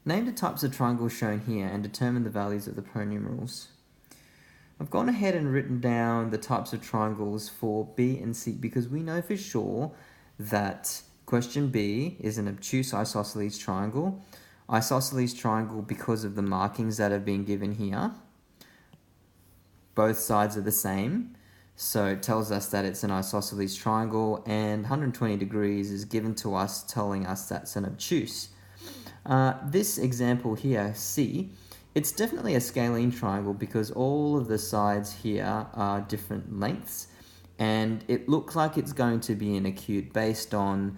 Name the types of triangles shown here and determine the values of the pronumerals. I've gone ahead and written down the types of triangles for B and C because we know for sure that question B is an obtuse isosceles triangle. Isosceles triangle because of the markings that have been given here. Both sides are the same, so it tells us that it's an isosceles triangle, and 120 degrees is given to us telling us that's an obtuse. This example here, C, it's definitely a scalene triangle because all of the sides here are different lengths, and it looks like it's going to be an acute based on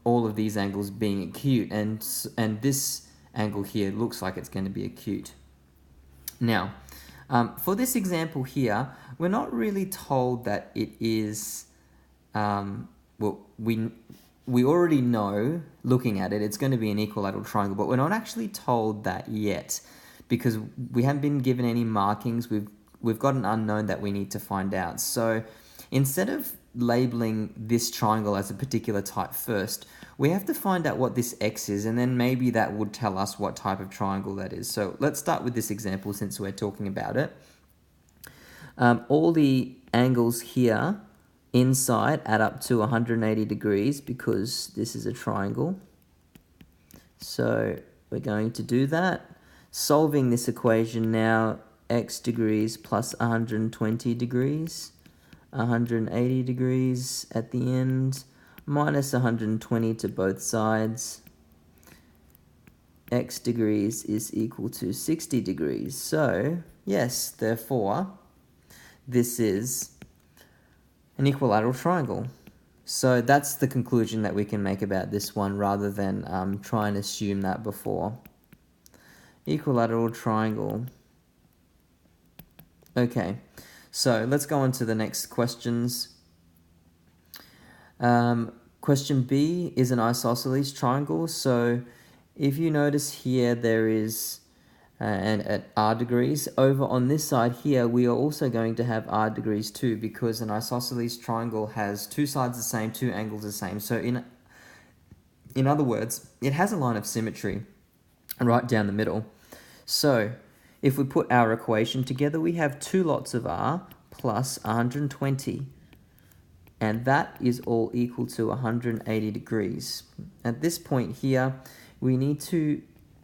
all of these angles being acute, and this angle here looks like it's going to be acute. Now, for this example here, we're not really told that it is, well, we already know, looking at it, it's going to be an equilateral triangle, but we're not actually told that yet because we haven't been given any markings. We've got an unknown that we need to find out. So instead of labeling this triangle as a particular type first, we have to find out what this X is, and then maybe that would tell us what type of triangle that is. So let's start with this example since we're talking about it. All the angles here inside add up to 180 degrees because this is a triangle. So we're going to do that. Solving this equation now, x degrees plus 120 degrees, 180 degrees at the end, minus 120 to both sides. X degrees is equal to 60 degrees. So, yes, therefore, this is an equilateral triangle. So that's the conclusion that we can make about this one rather than try and assume that before. Equilateral triangle. Okay, so let's go on to the next questions. Question B is an isosceles triangle. So if you notice here, there is and at r degrees. Over on this side here, we are also going to have r degrees too, because an isosceles triangle has two sides the same, two angles the same. So in other words, it has a line of symmetry right down the middle. So if we put our equation together, we have two lots of r plus 120. And that is all equal to 180 degrees. At this point here, we need to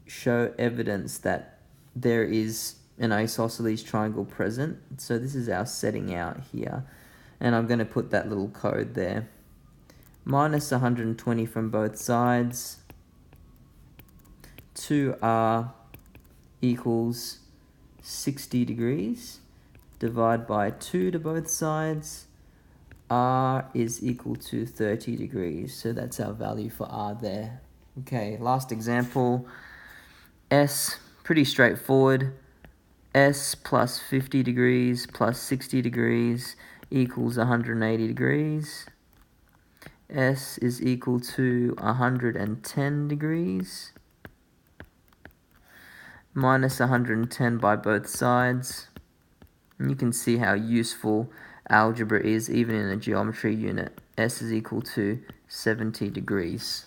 show evidence that there is an isosceles triangle present. So this is our setting out here. And I'm going to put that little code there. Minus 120 from both sides. 2r equals 60 degrees. Divide by 2 to both sides. R is equal to 30 degrees. So that's our value for R there. Okay, last example. S, pretty straightforward. S plus 50 degrees plus 60 degrees equals 180 degrees. S is equal to 110 degrees. Minus 110 by both sides. And you can see how useful algebra is even in a geometry unit. S is equal to 70 degrees.